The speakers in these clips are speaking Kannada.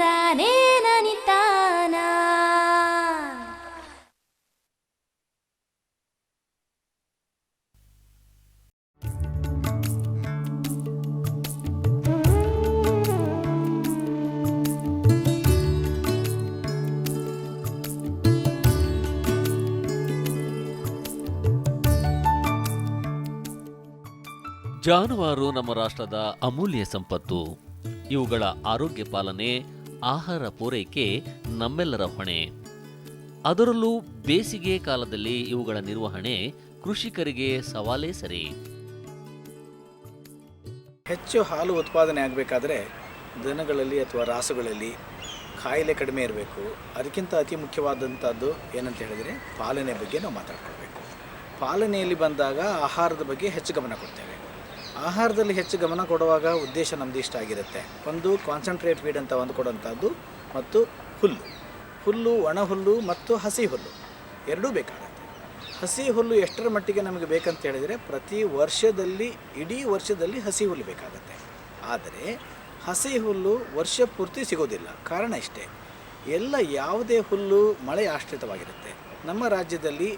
ತಂದಾನೇ ನನಿತಾನ. ಜಾನುವಾರು ನಮ್ಮ ರಾಷ್ಟ್ರದ ಅಮೂಲ್ಯ ಸಂಪತ್ತು. ಇವುಗಳ ಆರೋಗ್ಯ ಪಾಲನೆ, ಆಹಾರ ಪೂರೈಕೆ ನಮ್ಮೆಲ್ಲರ ಹೊಣೆ. ಅದರಲ್ಲೂ ಬೇಸಿಗೆ ಕಾಲದಲ್ಲಿ ಇವುಗಳ ನಿರ್ವಹಣೆ ಕೃಷಿಕರಿಗೆ ಸವಾಲೇ ಸರಿ. ಹೆಚ್ಚು ಹಾಲು ಉತ್ಪಾದನೆ ಆಗಬೇಕಾದ್ರೆ ದನಗಳಲ್ಲಿ ಅಥವಾ ರಾಸುಗಳಲ್ಲಿ ಕಾಯಿಲೆ ಕಡಿಮೆ ಇರಬೇಕು. ಅದಕ್ಕಿಂತ ಅತಿ ಮುಖ್ಯವಾದಂಥದ್ದು ಏನಂತ ಹೇಳಿದರೆ ಪಾಲನೆ ಬಗ್ಗೆ ನಾವು ಮಾತಾಡ್ಕೊಳ್ಬೇಕು. ಪಾಲನೆಯಲ್ಲಿ ಬಂದಾಗ ಆಹಾರದ ಬಗ್ಗೆ ಹೆಚ್ಚು ಗಮನ ಕೊಡ್ತೇವೆ. ಆಹಾರದಲ್ಲಿ ಹೆಚ್ಚು ಗಮನ ಕೊಡುವಾಗ ಉದ್ದೇಶ ನಮ್ಮದು ಇಷ್ಟ ಆಗಿರುತ್ತೆ. ಒಂದು ಕಾನ್ಸಂಟ್ರೇಟ್ ಫೀಡ್ ಅಂತ ಒಂದು ಕೊಡುವಂಥದ್ದು, ಮತ್ತು ಹುಲ್ಲು, ಒಣ ಹುಲ್ಲು ಮತ್ತು ಹಸಿ ಹುಲ್ಲು ಎರಡೂ ಬೇಕಾಗುತ್ತೆ. ಹಸಿ ಹುಲ್ಲು ಎಷ್ಟರ ಮಟ್ಟಿಗೆ ನಮಗೆ ಬೇಕಂತ ಹೇಳಿದರೆ ಪ್ರತಿ ವರ್ಷದಲ್ಲಿ, ಇಡೀ ವರ್ಷದಲ್ಲಿ ಹಸಿ ಹುಲ್ಲು ಬೇಕಾಗುತ್ತೆ. ಆದರೆ ಹಸಿ ಹುಲ್ಲು ವರ್ಷ ಪೂರ್ತಿ ಸಿಗೋದಿಲ್ಲ. ಕಾರಣ ಇಷ್ಟೇ, ಯಾವುದೇ ಹುಲ್ಲು ಮಳೆ ಆಶ್ರಿತವಾಗಿರುತ್ತೆ. ನಮ್ಮ ರಾಜ್ಯದಲ್ಲಿ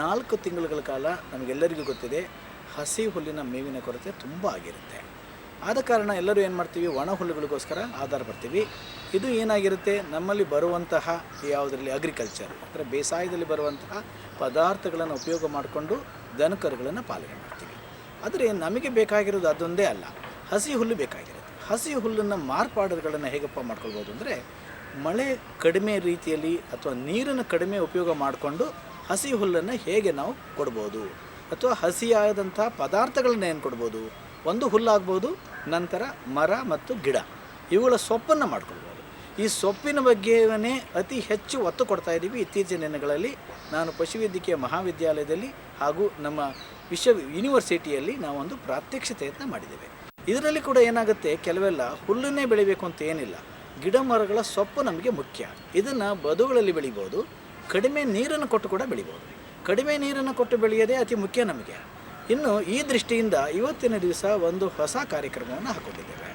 4 ತಿಂಗಳುಗಳ ಕಾಲ ನಮಗೆಲ್ಲರಿಗೂ ಗೊತ್ತಿದೆ ಹಸಿ ಹುಲ್ಲಿನ ಮೇವಿನ ಕೊರತೆ ತುಂಬ ಆಗಿರುತ್ತೆ. ಆದ ಕಾರಣ ಎಲ್ಲರೂ ಏನು ಮಾಡ್ತೀವಿ, ಒಣ ಹುಲ್ಲುಗಳಿಗೋಸ್ಕರ ಆಧಾರ ಪಡ್ತೀವಿ. ಇದು ಏನಾಗಿರುತ್ತೆ, ನಮ್ಮಲ್ಲಿ ಬರುವಂತಹ ಯಾವುದರಲ್ಲಿ ಅಗ್ರಿಕಲ್ಚರ್ ಅಂದರೆ ಬೇಸಾಯದಲ್ಲಿ ಬರುವಂತಹ ಪದಾರ್ಥಗಳನ್ನು ಉಪಯೋಗ ಮಾಡಿಕೊಂಡು ದನಕರುಗಳನ್ನು ಪಾಲನೆ ಮಾಡ್ತೀವಿ. ಆದರೆ ನಮಗೆ ಬೇಕಾಗಿರೋದು ಅದೊಂದೇ ಅಲ್ಲ, ಹಸಿ ಹುಲ್ಲು ಬೇಕಾಗಿರುತ್ತೆ. ಹಸಿ ಹುಲ್ಲನ್ನು ಮಾರ್ಪಾಡುಗಳನ್ನು ಹೇಗಪ್ಪ ಮಾಡ್ಕೊಳ್ಬೋದು ಅಂದರೆ, ಮಳೆ ಕಡಿಮೆ ರೀತಿಯಲ್ಲಿ ಅಥವಾ ನೀರನ್ನು ಕಡಿಮೆ ಉಪಯೋಗ ಮಾಡಿಕೊಂಡು ಹಸಿ ಹುಲ್ಲನ್ನು ಹೇಗೆ ನಾವು ಕೊಡ್ಬೋದು, ಅಥವಾ ಹಸಿಯಾದಂಥ ಪದಾರ್ಥಗಳನ್ನ ಏನು ಕೊಡ್ಬೋದು. ಒಂದು ಹುಲ್ಲಾಗ್ಬೋದು, ನಂತರ ಮರ ಮತ್ತು ಗಿಡ, ಇವುಗಳ ಸೊಪ್ಪನ್ನು ಮಾಡ್ಕೊಳ್ಬೋದು. ಈ ಸೊಪ್ಪಿನ ಬಗ್ಗೆನೇ ಅತಿ ಹೆಚ್ಚು ಒತ್ತು ಕೊಡ್ತಾ ಇದ್ದೀವಿ ಇತ್ತೀಚಿನ ದಿನಗಳಲ್ಲಿ. ನಾನು ಪಶುವೈದ್ಯಕೀಯ ಮಹಾವಿದ್ಯಾಲಯದಲ್ಲಿ ಹಾಗೂ ನಮ್ಮ ಯೂನಿವರ್ಸಿಟಿಯಲ್ಲಿ ನಾವೊಂದು ಪ್ರಾತ್ಯಕ್ಷತೆಯನ್ನು ಮಾಡಿದ್ದೇವೆ. ಇದರಲ್ಲಿ ಕೂಡ ಏನಾಗುತ್ತೆ, ಕೆಲವೆಲ್ಲ ಹುಲ್ಲನ್ನೇ ಬೆಳಿಬೇಕು ಅಂತ ಏನಿಲ್ಲ, ಗಿಡ ಮರಗಳ ಸೊಪ್ಪು ನಮಗೆ ಮುಖ್ಯ. ಇದನ್ನು ಬದುಗಳಲ್ಲಿ ಬೆಳಿಬೋದು, ಕಡಿಮೆ ನೀರನ್ನು ಕೊಟ್ಟು ಕೂಡ ಬೆಳಿಬೋದು. ಕಡಿಮೆ ನೀರನ್ನು ಕೊಟ್ಟು ಬೆಳೆಯೋದೇ ಅತಿ ಮುಖ್ಯ ನಮಗೆ. ಇನ್ನು ಈ ದೃಷ್ಟಿಯಿಂದ ಇವತ್ತಿನ ದಿವಸ ಒಂದು ಹೊಸ ಕಾರ್ಯಕ್ರಮವನ್ನು ಹಾಕೊಂಡಿದ್ದೇವೆ.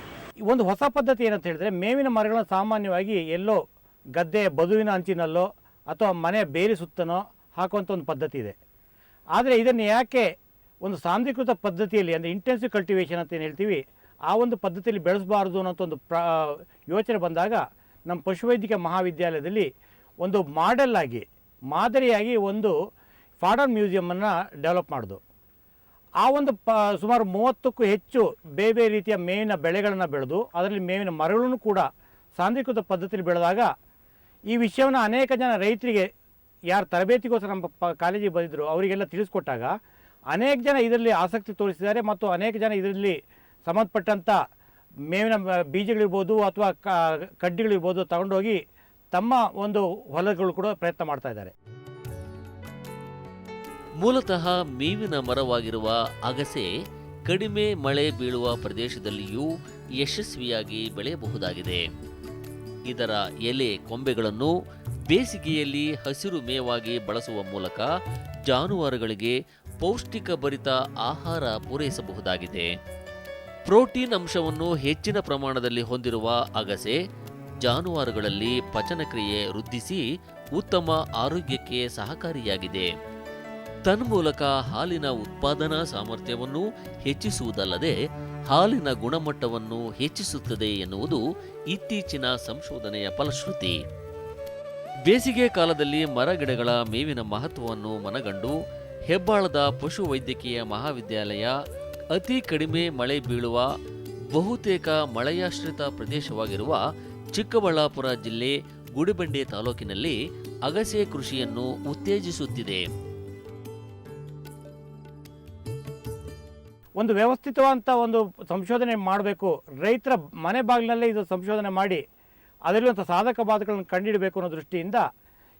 ಒಂದು ಹೊಸ ಪದ್ಧತಿ ಏನಂತ ಹೇಳಿದ್ರೆ, ಮೇವಿನ ಮರಗಳನ್ನು ಸಾಮಾನ್ಯವಾಗಿ ಎಲ್ಲೋ ಗದ್ದೆ ಬದುವಿನ ಅಂಚಿನಲ್ಲೋ ಅಥವಾ ಮನೆ ಬೇರೆ ಸುತ್ತನೋ ಹಾಕುವಂಥ ಒಂದು ಪದ್ಧತಿ ಇದೆ. ಆದರೆ ಇದನ್ನು ಯಾಕೆ ಒಂದು ಸಾಂದ್ರೀಕೃತ ಪದ್ಧತಿಯಲ್ಲಿ, ಅಂದರೆ ಇಂಟೆನ್ಸಿವ್ ಕಲ್ಟಿವೇಷನ್ ಅಂತ ಏನು ಹೇಳ್ತೀವಿ, ಆ ಒಂದು ಪದ್ಧತಿಯಲ್ಲಿ ಬೆಳೆಸಬಾರ್ದು ಅನ್ನೋಂಥ ಒಂದು ಯೋಚನೆ ಬಂದಾಗ ನಮ್ಮ ಪಶುವೈದ್ಯಕೀಯ ಮಹಾವಿದ್ಯಾಲಯದಲ್ಲಿ ಒಂದು ಮಾದರಿಯಾಗಿ ಒಂದು ಫಾಡರ್ ಮ್ಯೂಸಿಯಮನ್ನು ಡೆವಲಪ್ ಮಾಡೋದು. ಆ ಒಂದು ಸುಮಾರು 30ಕ್ಕೂ ಹೆಚ್ಚು ಬೇರೆ ರೀತಿಯ ಮೇವಿನ ಬೆಳೆಗಳನ್ನು ಬೆಳೆದು ಅದರಲ್ಲಿ ಮೇವಿನ ಮರಗಳನ್ನು ಕೂಡ ಸಾಂದ್ರೀಕೃತ ಪದ್ಧತಿಯಲ್ಲಿ ಬೆಳೆದಾಗ ಈ ವಿಷಯವನ್ನು ಅನೇಕ ಜನ ರೈತರಿಗೆ ಯಾರು ತರಬೇತಿಗೋಸ್ಕರ ನಮ್ಮ ಕಾಲೇಜಿಗೆ ಬಂದಿದ್ದರು ಅವರಿಗೆಲ್ಲ ತಿಳಿಸ್ಕೊಟ್ಟಾಗ ಅನೇಕ ಜನ ಇದರಲ್ಲಿ ಆಸಕ್ತಿ ತೋರಿಸಿದ್ದಾರೆ. ಮತ್ತು ಅನೇಕ ಜನ ಇದರಲ್ಲಿ ಸಂಬಂಧಪಟ್ಟಂಥ ಮೇವಿನ ಬೀಜಗಳಿರ್ಬೋದು ಅಥವಾ ಕಡ್ಡಿಗಳಿರ್ಬೋದು ತಗೊಂಡೋಗಿ ತಮ್ಮ ಒಂದು ಹೊಲಗಳು ಕೂಡ ಪ್ರಯತ್ನ ಮಾಡ್ತಾ ಇದ್ದಾರೆ. ಮೂಲತಃ ಮೇವಿನ ಮರವಾಗಿರುವ ಅಗಸೆ ಕಡಿಮೆ ಮಳೆ ಬೀಳುವ ಪ್ರದೇಶದಲ್ಲಿಯೂ ಯಶಸ್ವಿಯಾಗಿ ಬೆಳೆಯಬಹುದಾಗಿದೆ. ಇದರ ಎಲೆ ಕೊಂಬೆಗಳನ್ನು ಬೇಸಿಗೆಯಲ್ಲಿ ಹಸಿರು ಮೇವಾಗಿ ಬಳಸುವ ಮೂಲಕ ಜಾನುವಾರುಗಳಿಗೆ ಪೌಷ್ಟಿಕ ಭರಿತ ಆಹಾರ ಪೂರೈಸಬಹುದಾಗಿದೆ. ಪ್ರೋಟೀನ್ ಅಂಶವನ್ನು ಹೆಚ್ಚಿನ ಪ್ರಮಾಣದಲ್ಲಿ ಹೊಂದಿರುವ ಅಗಸೆ ಜಾನುವಾರುಗಳಲ್ಲಿ ಪಚನಕ್ರಿಯೆ ವೃದ್ಧಿಸಿ ಉತ್ತಮ ಆರೋಗ್ಯಕ್ಕೆ ಸಹಕಾರಿಯಾಗಿದೆ. ತನ್ಮೂಲಕ ಹಾಲಿನ ಉತ್ಪಾದನಾ ಸಾಮರ್ಥ್ಯವನ್ನು ಹೆಚ್ಚಿಸುವುದಲ್ಲದೆ ಹಾಲಿನ ಗುಣಮಟ್ಟವನ್ನು ಹೆಚ್ಚಿಸುತ್ತದೆ ಎನ್ನುವುದು ಇತ್ತೀಚಿನ ಸಂಶೋಧನೆಯ ಫಲಶ್ರುತಿ. ಬೇಸಿಗೆ ಕಾಲದಲ್ಲಿ ಮರಗಿಡಗಳ ಮೇವಿನ ಮಹತ್ವವನ್ನು ಮನಗಂಡು ಹೆಬ್ಬಾಳದ ಪಶು ವೈದ್ಯಕೀಯ ಮಹಾವಿದ್ಯಾಲಯ ಅತಿ ಕಡಿಮೆ ಮಳೆ ಬೀಳುವ ಬಹುತೇಕ ಮಳೆಯಾಶ್ರಿತ ಪ್ರದೇಶವಾಗಿರುವ ಚಿಕ್ಕಬಳ್ಳಾಪುರ ಜಿಲ್ಲೆ ಗುಡಿಬಂಡೆ ತಾಲೂಕಿನಲ್ಲಿ ಅಗಸೆ ಕೃಷಿಯನ್ನು ಉತ್ತೇಜಿಸುತ್ತಿದೆ. ಒಂದು ವ್ಯವಸ್ಥಿತವಾದಂಥ ಒಂದು ಸಂಶೋಧನೆ ಮಾಡಬೇಕು, ರೈತರ ಮನೆ ಬಾಗಿಲಲ್ಲೇ ಇದು ಸಂಶೋಧನೆ ಮಾಡಿ ಅದರಲ್ಲಿರುವಂಥ ಸಾಧಕ ಬಾಧಕಗಳನ್ನು ಕಂಡುಹಿಡಬೇಕು ಅನ್ನೋ ದೃಷ್ಟಿಯಿಂದ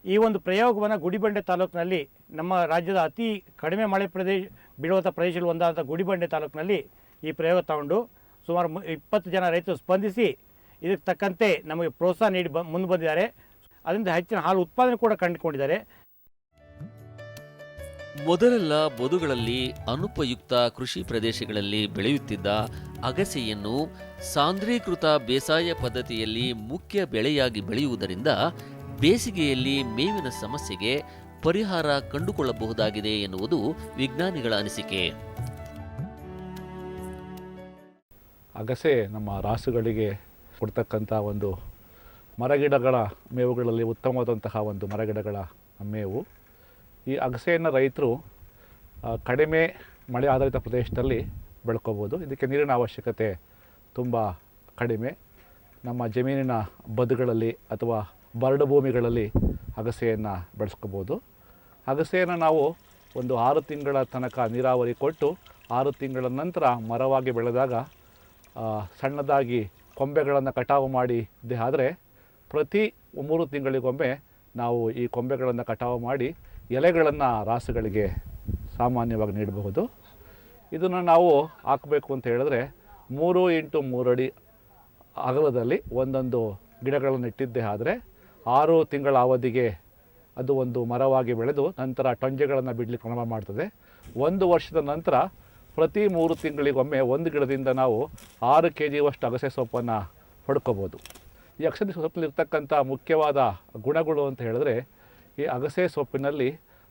ಈ ಒಂದು ಪ್ರಯೋಗವನ್ನು ಗುಡಿಬಂಡೆ ತಾಲೂಕಿನಲ್ಲಿ, ನಮ್ಮ ರಾಜ್ಯದ ಅತಿ ಕಡಿಮೆ ಮಳೆ ಬೀಳುವಂಥ ಪ್ರದೇಶಗಳು ಒಂದಾದ ಗುಡಿಬಂಡೆ ತಾಲೂಕಿನಲ್ಲಿ ಈ ಪ್ರಯೋಗ ತಗೊಂಡು ಸುಮಾರು 20 ಜನ ರೈತರು ಸ್ಪಂದಿಸಿ ಇದಕ್ಕೆ ತಕ್ಕಂತೆ ನಮಗೆ ಪ್ರೋತ್ಸಾಹ ನೀಡಿ ಮುಂದೆ ಬಂದಿದ್ದಾರೆ. ಅದರಿಂದ ಹೆಚ್ಚಿನ ಹಾಲು ಉತ್ಪಾದನೆ ಕೂಡ ಕಂಡುಕೊಂಡಿದ್ದಾರೆ. ಮೊದಲೆಲ್ಲ ಬದುಗಳಲ್ಲಿ ಅನುಪಯುಕ್ತ ಕೃಷಿ ಪ್ರದೇಶಗಳಲ್ಲಿ ಬೆಳೆಯುತ್ತಿದ್ದ ಅಗಸೆಯನ್ನು ಸಾಂದ್ರೀಕೃತ ಬೇಸಾಯ ಪದ್ಧತಿಯಲ್ಲಿ ಮುಖ್ಯ ಬೆಳೆಯಾಗಿ ಬೆಳೆಯುವುದರಿಂದ ಬೇಸಿಗೆಯಲ್ಲಿ ಮೇವಿನ ಸಮಸ್ಯೆಗೆ ಪರಿಹಾರ ಕಂಡುಕೊಳ್ಳಬಹುದಾಗಿದೆ ಎನ್ನುವುದು ವಿಜ್ಞಾನಿಗಳ ಅನಿಸಿಕೆ. ಅಗಸೆ ನಮ್ಮ ರಾಸುಗಳಿಗೆ ಕೊಡ್ತಕ್ಕಂಥ ಒಂದು ಮರಗಿಡಗಳ ಮೇವುಗಳಲ್ಲಿ ಉತ್ತಮವಾದಂತಹ ಒಂದು ಮರಗಿಡಗಳ ಮೇವು. ಈ ಅಗಸೆಯನ್ನು ರೈತರು ಕಡಿಮೆ ಮಳೆ ಆಧಾರಿತ ಪ್ರದೇಶದಲ್ಲಿ ಬೆಳ್ಕೋಬೋದು. ಇದಕ್ಕೆ ನೀರಿನ ಅವಶ್ಯಕತೆ ತುಂಬ ಕಡಿಮೆ. ನಮ್ಮ ಜಮೀನಿನ ಬದುಗಳಲ್ಲಿ ಅಥವಾ ಬರಡು ಭೂಮಿಗಳಲ್ಲಿ ಅಗಸೆಯನ್ನು ಬೆಳೆಸ್ಕೋಬೋದು. ಅಗಸೆಯನ್ನು ನಾವು ಒಂದು 6 ತಿಂಗಳ ತನಕ ನೀರಾವರಿ ಕೊಟ್ಟು 6 ತಿಂಗಳ ನಂತರ ಮರವಾಗಿ ಬೆಳೆದಾಗ ಸಣ್ಣದಾಗಿ ಕೊಂಬೆಗಳನ್ನು ಕಟಾವು ಮಾಡಿದ್ದೇ ಆದರೆ ಪ್ರತಿ 3 ತಿಂಗಳಿಗೊಮ್ಮೆ ನಾವು ಈ ಕೊಂಬೆಗಳನ್ನು ಕಟಾವು ಮಾಡಿ ಎಲೆಗಳನ್ನು ರಾಸುಗಳಿಗೆ ಸಾಮಾನ್ಯವಾಗಿ ನೀಡಬಹುದು. ಇದನ್ನು ನಾವು ಹಾಕಬೇಕು ಅಂತ ಹೇಳಿದ್ರೆ 3 x 3 ಅಡಿ ಅಗಲದಲ್ಲಿ ಒಂದೊಂದು ಗಿಡಗಳನ್ನು ಇಟ್ಟಿದ್ದೇ ಆದರೆ 6 ತಿಂಗಳ ಅವಧಿಗೆ ಅದು ಒಂದು ಮರವಾಗಿ ಬೆಳೆದು ನಂತರ ಟೊಂಜೆಗಳನ್ನು ಬಿಡಲಿಕ್ಕೆ ಪ್ರಾರಂಭ ಮಾಡ್ತದೆ. 1 ವರ್ಷದ ನಂತರ ಪ್ರತಿ 3 ತಿಂಗಳಿಗೊಮ್ಮೆ ಒಂದು ಗಿಡದಿಂದ ನಾವು 6 kg ಅಗಸೆ ಸೊಪ್ಪನ್ನು ಪಡ್ಕೋಬೋದು. ಈ ಅಗಸೆ ಸೊಪ್ಪಿನಲ್ಲಿರ್ತಕ್ಕಂಥ ಮುಖ್ಯವಾದ ಗುಣಗಳು ಅಂತ ಹೇಳಿದ್ರೆ, ಈ ಅಗಸೆ ಸೊಪ್ಪಿನಲ್ಲಿ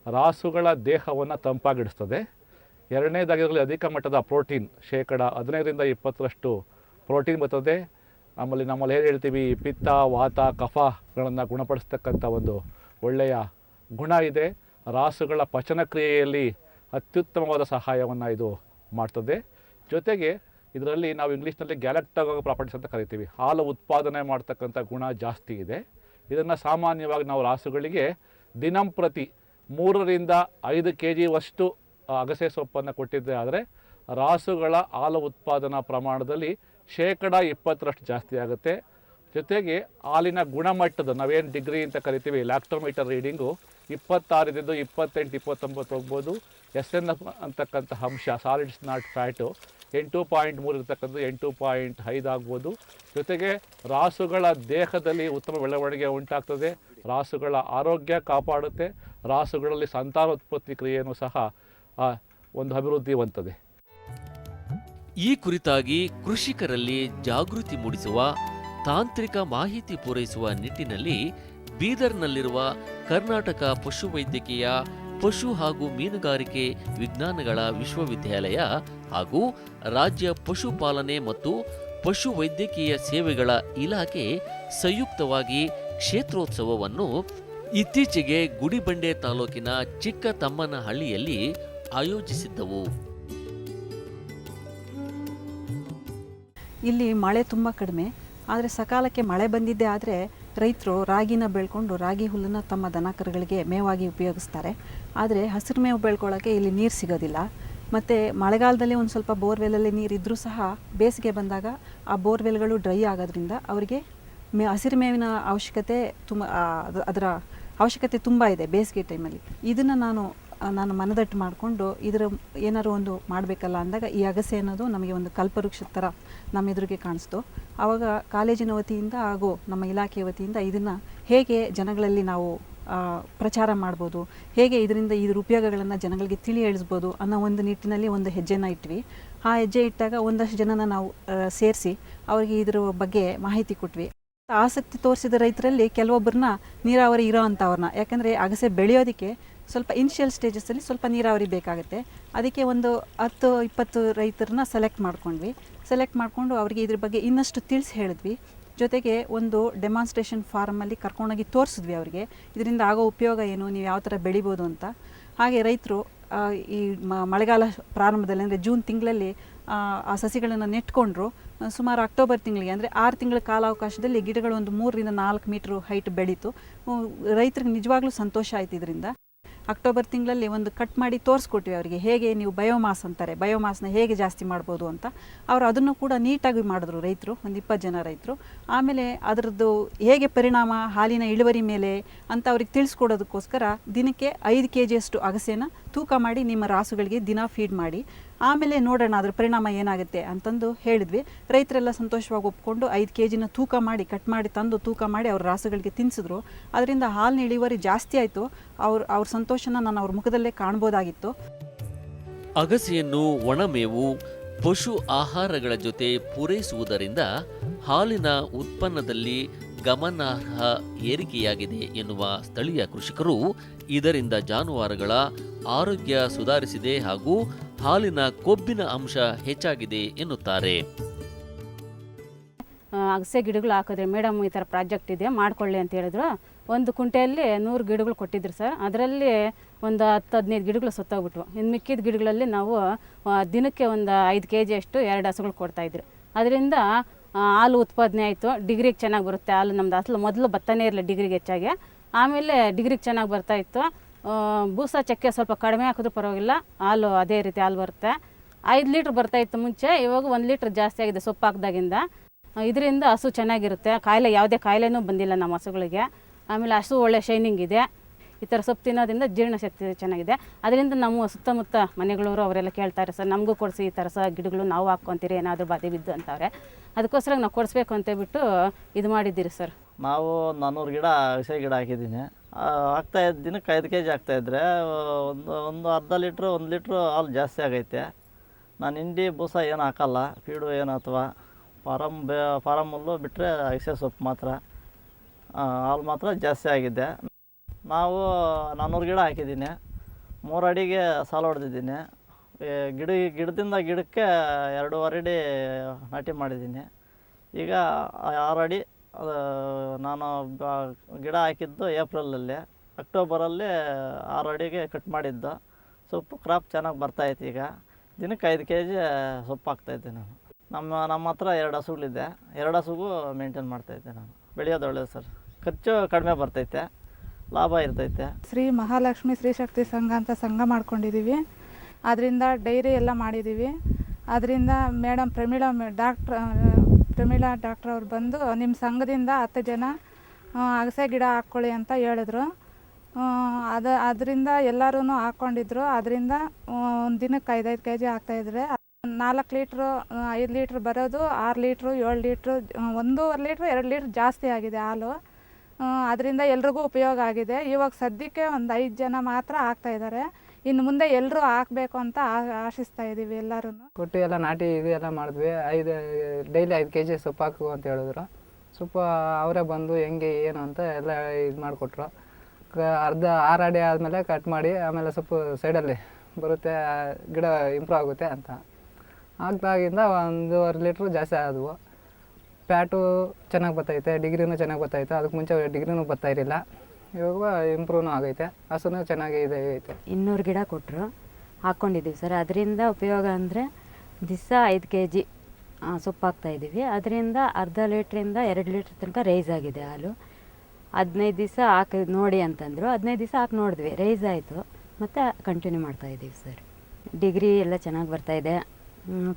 ರಾಸುಗಳ ದೇಹವನ್ನು ತಂಪಾಗಿಡಿಸ್ತದೆ. ಎರಡನೇದಾಗಿ ಇದರಲ್ಲಿ ಅಧಿಕ ಮಟ್ಟದ ಪ್ರೋಟೀನ್, 15-20% ಪ್ರೋಟೀನ್ ಬರ್ತದೆ. ನಮ್ಮಲ್ಲಿ ಏನು ಹೇಳ್ತೀವಿ, ಪಿತ್ತ, ವಾತ, ಕಫಗಳನ್ನು ಗುಣಪಡಿಸ್ತಕ್ಕಂಥ ಒಂದು ಒಳ್ಳೆಯ ಗುಣ ಇದೆ. ರಾಸುಗಳ ಪಚನ ಕ್ರಿಯೆಯಲ್ಲಿ ಅತ್ಯುತ್ತಮವಾದ ಸಹಾಯವನ್ನು ಇದು ಮಾಡ್ತದೆ. ಜೊತೆಗೆ ಇದರಲ್ಲಿ ನಾವು ಇಂಗ್ಲೀಷ್ನಲ್ಲಿ ಗ್ಯಾಲಕ್ಟೋಗ ಪ್ರಾಪರ್ಟೀಸ್ ಅಂತ ಕರಿತೀವಿ. ಹಾಲು ಉತ್ಪಾದನೆ ಮಾಡ್ತಕ್ಕಂಥ ಗುಣ ಜಾಸ್ತಿ ಇದೆ. ಇದನ್ನು ಸಾಮಾನ್ಯವಾಗಿ ನಾವು ರಾಸುಗಳಿಗೆ ದಿನಂಪ್ರತಿ 3-5 kg ಅಗಸೆ ಸೊಪ್ಪನ್ನು ಕೊಟ್ಟಿದ್ದೆ ಆದರೆ ರಾಸುಗಳ ಹಾಲು ಉತ್ಪಾದನಾ ಪ್ರಮಾಣದಲ್ಲಿ 20% ಜಾಸ್ತಿ ಆಗುತ್ತೆ. ಜೊತೆಗೆ ಹಾಲಿನ ಗುಣಮಟ್ಟದ ನಾವೇನು ಡಿಗ್ರಿ ಅಂತ ಕರಿತೀವಿ, ಲ್ಯಾಕ್ಟೋಮೀಟರ್ ರೀಡಿಂಗು 26 28-29 ಹೋಗ್ಬೋದು. SNF ಅಂತಕ್ಕಂಥ ಅಂಶ, ಸಾಲಿಡ್ಸ್ ನಾಟ್ ಫ್ಯಾಟು 8.3 ಇರ್ತಕ್ಕಂಥ 8.5 ಆಗ್ಬೋದು. ಜೊತೆಗೆ ರಾಸುಗಳ ದೇಹದಲ್ಲಿ ಉತ್ತಮ ಬೆಳವಣಿಗೆ ಉಂಟಾಗ್ತದೆ, ರಾಸುಗಳ ಆರೋಗ್ಯ ಕಾಪಾಡುತ್ತೆ, ರಾಸುಗಳಲ್ಲಿ ಸಂತಾನೋತ್ಪತ್ತಿ ಕ್ರಿಯೆಯೂ ಸಹ ಒಂದು ಅಭಿವೃದ್ಧಿ ಹೊಂದುತ್ತದೆ. ಈ ಕುರಿತಾಗಿ ಕೃಷಿಕರಲ್ಲಿ ಜಾಗೃತಿ ಮೂಡಿಸುವ, ತಾಂತ್ರಿಕ ಮಾಹಿತಿ ಪೂರೈಸುವ ನಿಟ್ಟಿನಲ್ಲಿ ಬೀದರ್ನಲ್ಲಿರುವ ಕರ್ನಾಟಕ ಪಶುವೈದ್ಯಕೀಯ ಪಶು ಹಾಗೂ ಮೀನುಗಾರಿಕೆ ವಿಜ್ಞಾನಗಳ ವಿಶ್ವವಿದ್ಯಾಲಯ ಹಾಗೂ ರಾಜ್ಯ ಪಶುಪಾಲನೆ ಮತ್ತು ಪಶುವೈದ್ಯಕೀಯ ಸೇವೆಗಳ ಇಲಾಖೆ ಸಂಯುಕ್ತವಾಗಿ ಕ್ಷೇತ್ರೋತ್ಸವವನ್ನು ಇತ್ತೀಚೆಗೆ ಗುಡಿಬಂಡೆ ತಾಲೂಕಿನ ಚಿಕ್ಕ ತಮ್ಮನಹಳ್ಳಿಯಲ್ಲಿ ಆಯೋಜಿಸಿದ್ದವು. ಇಲ್ಲಿ ಮಳೆ ತುಂಬ ಕಡಿಮೆ, ಆದರೆ ಸಕಾಲಕ್ಕೆ ಮಳೆ ಬಂದಿದ್ದೇ ಆದರೆ ರೈತರು ರಾಗಿನ ಬೆಳ್ಕೊಂಡು ರಾಗಿ ಹುಲ್ಲನ್ನು ತಮ್ಮ ದನಕರುಗಳಿಗೆ ಮೇವಾಗಿ ಉಪಯೋಗಿಸ್ತಾರೆ. ಆದರೆ ಹಸಿರು ಮೇವು ಬೆಳ್ಕೊಳ್ಳೋಕ್ಕೆ ಇಲ್ಲಿ ನೀರು ಸಿಗೋದಿಲ್ಲ. ಮತ್ತು ಮಳೆಗಾಲದಲ್ಲಿ ಒಂದು ಸ್ವಲ್ಪ ಬೋರ್ವೆಲ್ಲಲ್ಲಿ ನೀರಿದ್ದರೂ ಸಹ ಬೇಸಿಗೆ ಬಂದಾಗ ಆ ಬೋರ್ವೆಲ್ಗಳು ಡ್ರೈ ಆಗೋದ್ರಿಂದ ಅವರಿಗೆ ಹಸಿರು ಮೇವಿನ ಅವಶ್ಯಕತೆ ಅದರ ಅವಶ್ಯಕತೆ ತುಂಬ ಇದೆ ಬೇಸಿಗೆ ಟೈಮಲ್ಲಿ. ಇದನ್ನು ನಾನು ಮನದಟ್ಟು ಮಾಡಿಕೊಂಡು ಇದರ ಏನಾದ್ರು ಒಂದು ಮಾಡಬೇಕಲ್ಲ ಅಂದಾಗ ಈ ಅಗಸೆ ಅನ್ನೋದು ನಮಗೆ ಒಂದು ಕಲ್ಪವೃಕ್ಷದ ಥರ ನಮ್ಮ ಎದುರಿಗೆ ಕಾಣಿಸ್ತು. ಆವಾಗ ಕಾಲೇಜಿನ ವತಿಯಿಂದ ಹಾಗೂ ನಮ್ಮ ಇಲಾಖೆಯ ವತಿಯಿಂದ ಇದನ್ನು ಹೇಗೆ ಜನಗಳಲ್ಲಿ ನಾವು ಪ್ರಚಾರ ಮಾಡ್ಬೋದು, ಹೇಗೆ ಇದರಿಂದ ಇದ್ರ ಉಪಯೋಗಗಳನ್ನು ಜನಗಳಿಗೆ ತಿಳಿ ಹೇಳಿಸ್ಬೋದು ಅನ್ನೋ ಒಂದು ನಿಟ್ಟಿನಲ್ಲಿ ಒಂದು ಹೆಜ್ಜೆನ ಇಟ್ವಿ. ಆ ಹೆಜ್ಜೆ ಇಟ್ಟಾಗ ಒಂದಷ್ಟು ಜನನ ನಾವು ಸೇರಿಸಿ ಅವರಿಗೆ ಇದರ ಬಗ್ಗೆ ಮಾಹಿತಿ ಕೊಟ್ವಿ. ಆಸಕ್ತಿ ತೋರಿಸಿದ ರೈತರಲ್ಲಿ ಕೆಲವೊಬ್ಬರನ್ನ ನೀರಾವರಿ ಇರೋ ಅಂಥವ್ರನ್ನ, ಯಾಕಂದರೆ ಅಗಸೆ ಬೆಳೆಯೋದಕ್ಕೆ ಸ್ವಲ್ಪ ಇನಿಷಿಯಲ್ ಸ್ಟೇಜಸ್ಸಲ್ಲಿ ಸ್ವಲ್ಪ ನೀರಾವರಿ ಬೇಕಾಗುತ್ತೆ. ಅದಕ್ಕೆ ಒಂದು 10-20 ರೈತರನ್ನ ಸೆಲೆಕ್ಟ್ ಮಾಡಿಕೊಂಡು ಅವರಿಗೆ ಇದ್ರ ಬಗ್ಗೆ ಇನ್ನಷ್ಟು ತಿಳಿಸಿ ಹೇಳಿದ್ವಿ. ಜೊತೆಗೆ ಒಂದು ಡೆಮಾನ್ಸ್ಟ್ರೇಷನ್ ಫಾರ್ಮಲ್ಲಿ ಕರ್ಕೊಂಡೋಗಿ ತೋರಿಸಿದ್ವಿ ಅವರಿಗೆ ಇದರಿಂದ ಆಗೋ ಉಪಯೋಗ ಏನು, ನೀವು ಯಾವ ಥರ ಬೆಳಿಬೋದು ಅಂತ. ಹಾಗೆ ರೈತರು ಈ ಮಳೆಗಾಲ ಪ್ರಾರಂಭದಲ್ಲಿ ಅಂದರೆ ಜೂನ್ ತಿಂಗಳಲ್ಲಿ ಆ ಸಸಿಗಳನ್ನು ನೆಟ್ಕೊಂಡ್ರು. ಸುಮಾರು ಅಕ್ಟೋಬರ್ ತಿಂಗಳಿಗೆ ಅಂದರೆ 6 ತಿಂಗಳ ಕಾಲಾವಕಾಶದಲ್ಲಿ ಗಿಡಗಳು ಒಂದು 3-4 ಮೀಟ್ರ್ ಹೈಟ್ ಬೆಳೀತು. ರೈತರಿಗೆ ನಿಜವಾಗ್ಲೂ ಸಂತೋಷ ಆಯ್ತು ಇದರಿಂದ. ಅಕ್ಟೋಬರ್ ತಿಂಗಳಲ್ಲಿ ಒಂದು ಕಟ್ ಮಾಡಿ ತೋರಿಸ್ಕೊಟ್ವಿ ಅವರಿಗೆ, ಹೇಗೆ ನೀವು ಬಯೋಮಾಸ್ ಅಂತಾರೆ, ಬಯೋಮಾಸ್ನ ಹೇಗೆ ಜಾಸ್ತಿ ಮಾಡ್ಬೋದು ಅಂತ. ಅವರು ಅದನ್ನು ಕೂಡ ನೀಟಾಗಿ ಮಾಡಿದ್ರು ರೈತರು, ಒಂದು 20 ಜನ ರೈತರು. ಆಮೇಲೆ ಅದರದ್ದು ಹೇಗೆ ಪರಿಣಾಮ ಹಾಲಿನ ಇಳುವರಿ ಮೇಲೆ ಅಂತ ಅವ್ರಿಗೆ ತಿಳಿಸ್ಕೊಡೋದಕ್ಕೋಸ್ಕರ ದಿನಕ್ಕೆ 5 kg ಅಗಸೆನ ತೂಕ ಮಾಡಿ ನಿಮ್ಮ ರಾಸುಗಳಿಗೆ ದಿನ ಫೀಡ್ ಮಾಡಿ, ಆಮೇಲೆ ನೋಡೋಣ ಅದ್ರ ಪರಿಣಾಮ ಏನಾಗುತ್ತೆ ಅಂತಂದು ಹೇಳಿದ್ವಿ. ರೈತರೆಲ್ಲ ಸಂತೋಷವಾಗಿ ಒಪ್ಕೊಂಡು 5 kg ತೂಕ ಮಾಡಿ ಕಟ್ ಮಾಡಿ ತಂದು ತೂಕ ಮಾಡಿ ಅವ್ರ ರಾಸುಗಳಿಗೆ ತಿನ್ನಿಸಿದ್ರು. ಅದರಿಂದ ಹಾಲಿನ ಇಳುವರಿ ಜಾಸ್ತಿ ಆಯಿತು. ಅವ್ರ ಸಂತೋಷನ ನಾನು ಅವ್ರ ಮುಖದಲ್ಲೇ ಕಾಣ್ಬೋದಾಗಿತ್ತು. ಅಗಸೆಯನ್ನು ಒಣಮೇವು, ಪಶು ಆಹಾರಗಳ ಜೊತೆ ಪೂರೈಸುವುದರಿಂದ ಹಾಲಿನ ಉತ್ಪನ್ನದಲ್ಲಿ ಗಮನಾರ್ಹ ಏರಿಕೆಯಾಗಿದೆ ಎನ್ನುವ ಸ್ಥಳೀಯ ಕೃಷಿಕರು ಇದರಿಂದ ಜಾನುವಾರುಗಳ ಆರೋಗ್ಯ ಸುಧಾರಿಸಿದೆ ಹಾಗೂ ಹಾಲಿನ ಕೊಬ್ಬಿನ ಅಂಶ ಹೆಚ್ಚಾಗಿದೆ ಎನ್ನುತ್ತಾರೆ. ಅಗಸೆ ಗಿಡಗಳು ಹಾಕಿದ್ರೆ ಮೇಡಮ್ ಈ ಥರ ಪ್ರಾಜೆಕ್ಟ್ ಇದೆ ಮಾಡಿಕೊಳ್ಳಿ ಅಂತ ಹೇಳಿದ್ರು. ಒಂದು ಕುಂಟೆಯಲ್ಲಿ 100 ಗಿಡಗಳು ಕೊಟ್ಟಿದ್ರು ಸರ್. ಅದರಲ್ಲಿ ಒಂದು 10-15 ಗಿಡಗಳು ಸತ್ತೋಗ್ಬಿಟ್ವು. ಇನ್ನು ಮಿಕ್ಕಿದ ಗಿಡಗಳಲ್ಲಿ ನಾವು ದಿನಕ್ಕೆ ಒಂದು 5 kg ಅಷ್ಟು 2 ಹಸುಗಳು ಕೊಡ್ತಾಯಿದ್ರು. ಅದರಿಂದ ಹಾಲು ಉತ್ಪಾದನೆ ಆಯಿತು. ಡಿಗ್ರಿಗೆ ಚೆನ್ನಾಗಿ ಬರುತ್ತೆ ಹಾಲು. ನಮ್ದು ಅಸಲು ಮೊದಲು ಬತ್ತನೇ ಇರಲಿಲ್ಲ ಡಿಗ್ರಿಗೆ ಹೆಚ್ಚಾಗಿ, ಆಮೇಲೆ ಡಿಗ್ರಿಗೆ ಚೆನ್ನಾಗಿ ಬರ್ತಾಯಿತ್ತು. ಬೂಸ ಚಕ್ಕೆ ಸ್ವಲ್ಪ ಕಡಿಮೆ ಹಾಕಿದ್ರೂ ಪರವಾಗಿಲ್ಲ, ಹಾಲು ಅದೇ ರೀತಿ ಹಾಲು ಬರುತ್ತೆ. 5 ಲೀಟ್ರ್ ಬರ್ತಾಯಿತ್ತು ಮುಂಚೆ, ಇವಾಗ 1 ಲೀಟ್ರ್ ಜಾಸ್ತಿ ಆಗಿದೆ ಸೊಪ್ಪು ಹಾಕಿದಾಗಿಂದ. ಇದರಿಂದ ಹಸು ಚೆನ್ನಾಗಿರುತ್ತೆ. ಕಾಯಿಲೆ ಯಾವುದೇ ಕಾಯಿಲೆನೂ ಬಂದಿಲ್ಲ ನಮ್ಮ ಹಸುಗಳಿಗೆ. ಆಮೇಲೆ ಹಸು ಒಳ್ಳೆ ಶೈನಿಂಗ್ ಇದೆ. ಈ ಥರ ಸೊಪ್ಪು ತಿನ್ನೋದ್ರಿಂದ ಜೀರ್ಣಶಕ್ತಿ ಚೆನ್ನಾಗಿದೆ. ಅದರಿಂದ ನಮ್ಮ ಸುತ್ತಮುತ್ತ ಮನೆಗಳವರು ಅವರೆಲ್ಲ ಕೇಳ್ತಾರೆ, ಸರ್ ನಮಗೂ ಕೊಡಿಸಿ ಈ ಥರ ಗಿಡಗಳು ನಾವು ಹಾಕ್ಕೊತೀರಿ ಏನಾದರೂ ಬಾಧೆ ಬಿದ್ದು ಅಂತವ್ರೆ. ಅದಕ್ಕೋಸ್ಕರ ನಾವು ಕೊಡಿಸ್ಬೇಕು ಅಂತೇಳ್ಬಿಟ್ಟು ಇದು ಮಾಡಿದ್ದೀರಿ ಸರ್. ನಾವು 400 ಗಿಡ ಅಗಸೆ ಗಿಡ ಹಾಕಿದ್ದೀನಿ. ದಿನಕ್ಕೆ 5 kg ಆಗ್ತಾಯಿದ್ರೆ ಒಂದು ಅರ್ಧ ಲೀಟ್ರು 1 ಲೀಟ್ರು ಹಾಲು ಜಾಸ್ತಿ ಆಗೈತೆ. ನಾನು ಹಿಂಡಿ ಬೂಸ ಏನು ಹಾಕಲ್ಲ, ಫೀಡು ಏನು ಅಥವಾ ಫಾರಮ್ ಹುಲ್ಲು ಬಿಟ್ಟರೆ ಅಗಸೆ ಸೊಪ್ಪು ಮಾತ್ರ, ಹಾಲು ಮಾತ್ರ ಜಾಸ್ತಿ ಆಗಿದೆ. ನಾವು 400 ಗಿಡ ಹಾಕಿದ್ದೀನಿ. 3 ಅಡಿಗೆ ಸಾಲು ಹೊಡೆದಿದ್ದೀನಿ. ಗಿಡದಿಂದ ಗಿಡಕ್ಕೆ 2.5 ಅಡಿ ನಾಟಿ ಮಾಡಿದ್ದೀನಿ. ಈಗ 6 ಅಡಿ ನಾನು ಗಿಡ ಹಾಕಿದ್ದು ಏಪ್ರಿಲಲ್ಲಿ. ಅಕ್ಟೋಬರಲ್ಲಿ 6 ಅಡಿಗೆ ಕಟ್ ಮಾಡಿದ್ದು. ಸೊಪ್ಪು ಕ್ರಾಪ್ ಚೆನ್ನಾಗಿ ಬರ್ತಾಯಿತ್ತು. ಈಗ ದಿನಕ್ಕೆ 5 kg ಸೊಪ್ಪು ಹಾಕ್ತಾಯಿದ್ದೆ ನಾನು. ನಮ್ಮ ಹತ್ರ 2 ಹಸುಗಳಿದೆ. 2 ಹಸುಗೂ ಮೇಂಟೈನ್ ಮಾಡ್ತಾಯಿದ್ದೆ ನಾನು. ಬೆಳೆಯೋದು ಒಳ್ಳೆಯದು ಸರ್. ಖರ್ಚು ಕಡಿಮೆ ಬರ್ತೈತೆ, ಲಾಭ ಇರ್ತೈತೆ. ಶ್ರೀ ಮಹಾಲಕ್ಷ್ಮಿ ಸ್ತ್ರೀ ಶಕ್ತಿ ಸಂಘ ಅಂತ ಸಂಘ ಮಾಡ್ಕೊಂಡಿದ್ದೀವಿ. ಅದರಿಂದ ಡೈರಿ ಎಲ್ಲ ಮಾಡಿದ್ದೀವಿ. ಅದರಿಂದ ಮೇಡಮ್ ಪ್ರಮೀಳಾ ಡಾಕ್ಟ್ರ್ ಅವ್ರು ಬಂದು ನಿಮ್ಮ ಸಂಘದಿಂದ 10 ಜನ ಅಗಸೆ ಗಿಡ ಹಾಕ್ಕೊಳ್ಳಿ ಅಂತ ಹೇಳಿದ್ರು. ಅದರಿಂದ ಎಲ್ಲರೂ ಹಾಕ್ಕೊಂಡಿದ್ರು. ಅದರಿಂದ ಒಂದು ದಿನಕ್ಕೆ 5 kg ಆಗ್ತಾಯಿದ್ರೆ 4 ಲೀಟ್ರು 5 ಲೀಟ್ರ್ ಬರೋದು 6 ಲೀಟ್ರು 7 ಲೀಟ್ರು 1.5 ಲೀಟ್ರ್ 2 ಲೀಟ್ರ್ ಜಾಸ್ತಿ ಆಗಿದೆ ಹಾಲು. ಅದರಿಂದ ಎಲ್ರಿಗೂ ಉಪಯೋಗ ಆಗಿದೆ. ಇವಾಗ ಸದ್ಯಕ್ಕೆ ಒಂದು 5 ಜನ ಮಾತ್ರ ಹಾಕ್ತಾಯಿದ್ದಾರೆ. ಇನ್ನು ಮುಂದೆ ಎಲ್ಲರೂ ಹಾಕಬೇಕು ಅಂತ ಆಶಿಸ್ತಾ ಇದ್ದೀವಿ. ಎಲ್ಲರೂ ಕೊಟ್ಟು ಎಲ್ಲ ನಾಟಿ ಇದು ಎಲ್ಲ ಮಾಡಿದ್ವಿ. ಡೈಲಿ 5 kg ಸೊಪ್ಪು ಹಾಕು ಅಂತ ಹೇಳಿದ್ರು. ಸೊಪ್ಪು ಅವರೇ ಬಂದು ಹೆಂಗೆ ಏನು ಅಂತ ಎಲ್ಲ ಇದು ಮಾಡಿಕೊಟ್ರು. ಅರ್ಧ 6 ಅಡಿ ಆದಮೇಲೆ ಕಟ್ ಮಾಡಿ ಆಮೇಲೆ ಸೊಪ್ಪು ಸೈಡಲ್ಲಿ ಬರುತ್ತೆ, ಗಿಡ ಇಂಪ್ರೂವ್ ಆಗುತ್ತೆ ಅಂತ ಆಗ್ದಾಗಿಂದ 1.5 ಲೀಟ್ರು ಜಾಸ್ತಿ ಆದವು. ಪ್ಯಾಟು ಚೆನ್ನಾಗಿ ಬರ್ತೈತೆ, ಡಿಗ್ರಿನೂ ಚೆನ್ನಾಗಿ ಬರ್ತೈತೆ. ಅದಕ್ಕೆ ಮುಂಚೆ ಡಿಗ್ರಿನೂ ಬರ್ತಾಯಿರಲಿಲ್ಲ. ಇವಾಗ ಇಂಪ್ರೂವ್ನೂ ಆಗೈತೆ. ಹಸುನೂ ಚೆನ್ನಾಗಿ ಇದೈತೆ. 200 ಗಿಡ ಕೊಟ್ಟರು, ಹಾಕ್ಕೊಂಡಿದ್ದೀವಿ ಸರ್. ಅದರಿಂದ ಉಪಯೋಗ ಅಂದರೆ ದಿವಸ 5 kg ಸೊಪ್ಪು ಹಾಕ್ತಾಯಿದ್ದೀವಿ. ಅದರಿಂದ ಅರ್ಧ ಲೀಟ್ರಿಂದ 2 ಲೀಟ್ರ್ ತನಕ ರೈಸ್ ಆಗಿದೆ ಹಾಲು. 15 ದಿವಸ ಹಾಕಿ ನೋಡಿ ಅಂತಂದರು. 15 ದಿವಸ ಹಾಕಿ ನೋಡಿದ್ವಿ, ರೈಸ್ ಆಯಿತು. ಮತ್ತು ಕಂಟಿನ್ಯೂ ಮಾಡ್ತಾಯಿದ್ದೀವಿ ಸರ್. ಡಿಗ್ರಿ ಎಲ್ಲ ಚೆನ್ನಾಗಿ ಬರ್ತಾಯಿದೆ,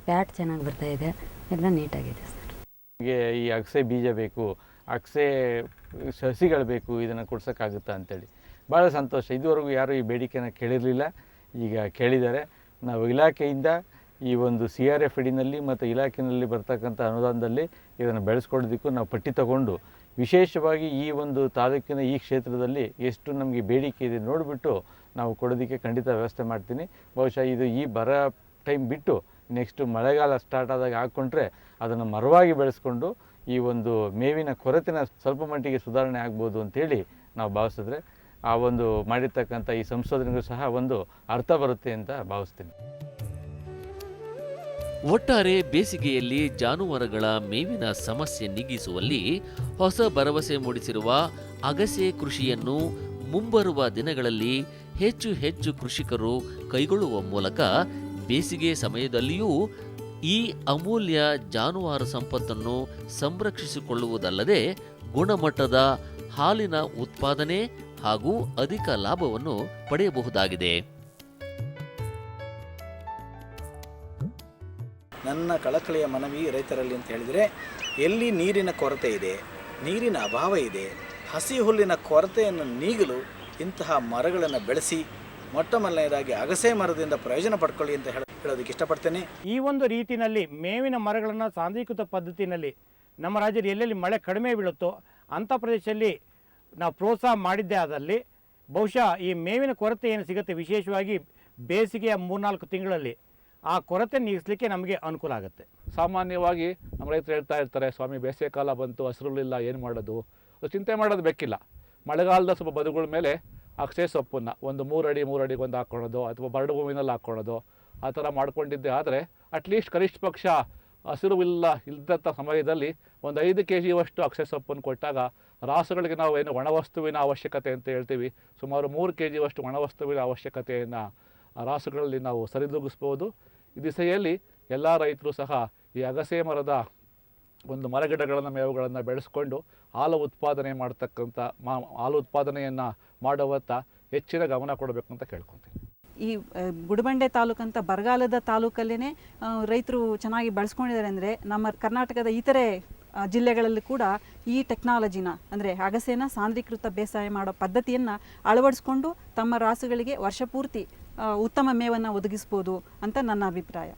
ಪ್ಯಾಟ್ ಚೆನ್ನಾಗಿ ಬರ್ತಾಯಿದೆ, ಎಲ್ಲ ನೀಟಾಗಿದೆ ಸರ್. ನಮಗೆ ಈ ಅಗಸೆ ಬೀಜ ಬೇಕು, ಅಗಸೆ ಸಸಿಗಳು ಬೇಕು, ಇದನ್ನು ಕೊಡ್ಸೋಕ್ಕಾಗುತ್ತಾ ಅಂತೇಳಿ ಭಾಳ ಸಂತೋಷ. ಇದುವರೆಗೂ ಯಾರೂ ಈ ಬೇಡಿಕೆನ ಕೇಳಿರಲಿಲ್ಲ, ಈಗ ಕೇಳಿದ್ದಾರೆ. ನಾವು ಇಲಾಖೆಯಿಂದ ಈ ಒಂದು CRF ಅಡಿನಲ್ಲಿ ಮತ್ತು ಇಲಾಖೆಯಲ್ಲಿ ಬರ್ತಕ್ಕಂಥ ಅನುದಾನದಲ್ಲಿ ಇದನ್ನು ಬೆಳೆಸ್ಕೊಡೋದಕ್ಕೂ ನಾವು ಪಟ್ಟಿ ತಗೊಂಡು ವಿಶೇಷವಾಗಿ ಈ ಒಂದು ತಾಲೂಕಿನ ಈ ಕ್ಷೇತ್ರದಲ್ಲಿ ಎಷ್ಟು ನಮಗೆ ಬೇಡಿಕೆ ಇದೆ ನೋಡಿಬಿಟ್ಟು ನಾವು ಕೊಡೋದಕ್ಕೆ ಖಂಡಿತ ವ್ಯವಸ್ಥೆ ಮಾಡ್ತೀನಿ. ಬಹುಶಃ ಇದು ಈ ಬರ ಟೈಮ್ ಬಿಟ್ಟು ನೆಕ್ಸ್ಟು ಮಳೆಗಾಲ ಸ್ಟಾರ್ಟ್ ಆದಾಗ ಹಾಕ್ಕೊಂಡ್ರೆ ಅದನ್ನು ಮರವಾಗಿ ಬೆಳೆಸ್ಕೊಂಡು ಈ ಒಂದು ಮೇವಿನ ಕೊರತೆನ ಸ್ವಲ್ಪ ಮಟ್ಟಿಗೆ ಸುಧಾರಣೆ ಆಗ್ಬೋದು ಅಂಥೇಳಿ ನಾವು ಭಾವಿಸಿದ್ರೆ ಆ ಒಂದು ಮಾಡಿರ್ತಕ್ಕಂಥ ಈ ಸಂಶೋಧನೆಗೂ ಸಹ ಒಂದು ಅರ್ಥ ಬರುತ್ತೆ ಅಂತ ಭಾವಿಸ್ತೀನಿ. ಒಟ್ಟಾರೆ ಬೇಸಿಗೆಯಲ್ಲಿ ಜಾನುವಾರುಗಳ ಮೇವಿನ ಸಮಸ್ಯೆ ನೀಗಿಸುವಲ್ಲಿ ಹೊಸ ಭರವಸೆ ಮೂಡಿಸಿರುವ ಅಗಸೆ ಕೃಷಿಯನ್ನು ಮುಂಬರುವ ದಿನಗಳಲ್ಲಿ ಹೆಚ್ಚು ಹೆಚ್ಚು ಕೃಷಿಕರು ಕೈಗೊಳ್ಳುವ ಮೂಲಕ ಬೇಸಿಗೆ ಸಮಯದಲ್ಲಿಯೂ ಈ ಅಮೂಲ್ಯ ಜಾನುವಾರು ಸಂಪತ್ತನ್ನು ಸಂರಕ್ಷಿಸಿಕೊಳ್ಳುವುದಲ್ಲದೆ ಗುಣಮಟ್ಟದ ಹಾಲಿನ ಉತ್ಪಾದನೆ ಹಾಗೂ ಅಧಿಕ ಲಾಭವನ್ನು ಪಡೆಯಬಹುದಾಗಿದೆ. ನನ್ನ ಕಳಕಳಿಯ ಮನವಿ ರೈತರಲ್ಲಿ ಅಂತ ಹೇಳಿದರೆ, ಎಲ್ಲಿ ನೀರಿನ ಕೊರತೆ ಇದೆ, ನೀರಿನ ಅಭಾವ ಇದೆ, ಹಸಿ ಹುಲ್ಲಿನ ಕೊರತೆಯನ್ನು ನೀಗಲು ಇಂತಹ ಮರಗಳನ್ನು ಬೆಳೆಸಿ ಮೊಟ್ಟ ಮೊದಲನೇದಾಗಿ ಅಗಸೆ ಮರದಿಂದ ಪ್ರಯೋಜನ ಪಡ್ಕೊಳ್ಳಿ ಅಂತ ಹೇಳೋದಕ್ಕೆ ಇಷ್ಟಪಡ್ತೇನೆ. ಈ ಒಂದು ರೀತಿಯಲ್ಲಿ ಮೇವಿನ ಮರಗಳನ್ನು ಸಾಂದ್ರೀಕೃತ ಪದ್ಧತಿಯಲ್ಲಿ ನಮ್ಮ ರಾಜ್ಯದಲ್ಲಿ ಎಲ್ಲೆಲ್ಲಿ ಮಳೆ ಕಡಿಮೆ ಬೀಳುತ್ತೋ ಅಂಥ ಪ್ರದೇಶದಲ್ಲಿ ನಾವು ಪ್ರೋತ್ಸಾಹ ಮಾಡಿದ್ದೇ ಆದಲ್ಲಿ ಬಹುಶಃ ಈ ಮೇವಿನ ಕೊರತೆ ಏನು ಸಿಗುತ್ತೆ, ವಿಶೇಷವಾಗಿ ಬೇಸಿಗೆಯ 3-4 ತಿಂಗಳಲ್ಲಿ ಆ ಕೊರತೆ ನೀಗಿಸಲಿಕ್ಕೆ ನಮಗೆ ಅನುಕೂಲ ಆಗುತ್ತೆ. ಸಾಮಾನ್ಯವಾಗಿ ನಮ್ಮ ರೈತರು ಹೇಳ್ತಾ ಇರ್ತಾರೆ, ಸ್ವಾಮಿ ಬೇಸಿಗೆ ಕಾಲ ಬಂತು, ಹಸಿರುಳಿಲ್ಲ, ಏನು ಮಾಡೋದು? ಅದು ಚಿಂತೆ ಮಾಡೋದು ಬೇಕಿಲ್ಲ. ಮಳೆಗಾಲದ ಸ್ವಲ್ಪ ಬದುಗಳ ಮೇಲೆ ಅಗಸೆ ಸೊಪ್ಪನ್ನು ಒಂದು 3 ಅಡಿಗೆ ಒಂದು ಹಾಕ್ಕೊಳೋದು ಅಥವಾ ಬರಡು ಭೂಮಿನಲ್ಲಿ ಹಾಕ್ಕೊಳೋದು, ಆ ಥರ ಮಾಡ್ಕೊಂಡಿದ್ದೆ ಆದರೆ ಅಟ್ಲೀಸ್ಟ್ ಕನಿಷ್ಠ ಪಕ್ಷ ಹಸಿರು ಇಲ್ಲದಂಥ ಸಮಯದಲ್ಲಿ ಒಂದು 5 kg ಅಗಸೆ ಸೊಪ್ಪನ್ನು ಕೊಟ್ಟಾಗ ರಾಸುಗಳಿಗೆ ನಾವು ಏನು ಒಣವಸ್ತುವಿನ ಅವಶ್ಯಕತೆ ಅಂತ ಹೇಳ್ತೀವಿ, ಸುಮಾರು 3 kg ಒಣವಸ್ತುವಿನ ಅವಶ್ಯಕತೆಯನ್ನು ರಾಸುಗಳಲ್ಲಿ ನಾವು ಸರಿದೂಗಿಸ್ಬೋದು. ಈ ದಿಸೆಯಲ್ಲಿ ಎಲ್ಲ ರೈತರು ಸಹ ಈ ಅಗಸೆ ಮರದ ಒಂದು ಮರಗಿಡಗಳನ್ನು ಮೇವುಗಳನ್ನು ಬೆಳೆಸ್ಕೊಂಡು ಹಾಲು ಉತ್ಪಾದನೆ ಮಾಡ್ತಕ್ಕಂಥ ಹಾಲು ಉತ್ಪಾದನೆಯನ್ನು ಮಾಡುವತ್ತ ಹೆಚ್ಚಿನ ಗಮನ ಕೊಡಬೇಕು ಅಂತ ಕೇಳ್ಕೊತೀನಿ. ಈ ಗುಡಿಬಂಡೆ ತಾಲೂಕಂತ ಬರಗಾಲದ ತಾಲೂಕಲ್ಲೇ ರೈತರು ಚೆನ್ನಾಗಿ ಬಳಸ್ಕೊಂಡಿದ್ದಾರೆ ಅಂದರೆ ನಮ್ಮ ಕರ್ನಾಟಕದ ಇತರೆ ಜಿಲ್ಲೆಗಳಲ್ಲಿ ಕೂಡ ಈ ಟೆಕ್ನಾಲಜಿನ ಅಂದರೆ ಅಗಸೆನ ಸಾಂದ್ರೀಕೃತ ಬೇಸಾಯ ಮಾಡೋ ಪದ್ಧತಿಯನ್ನು ಅಳವಡಿಸ್ಕೊಂಡು ತಮ್ಮ ರಾಸುಗಳಿಗೆ ವರ್ಷಪೂರ್ತಿ ಉತ್ತಮ ಮೇವನ್ನು ಒದಗಿಸ್ಬೋದು ಅಂತ ನನ್ನ ಅಭಿಪ್ರಾಯ.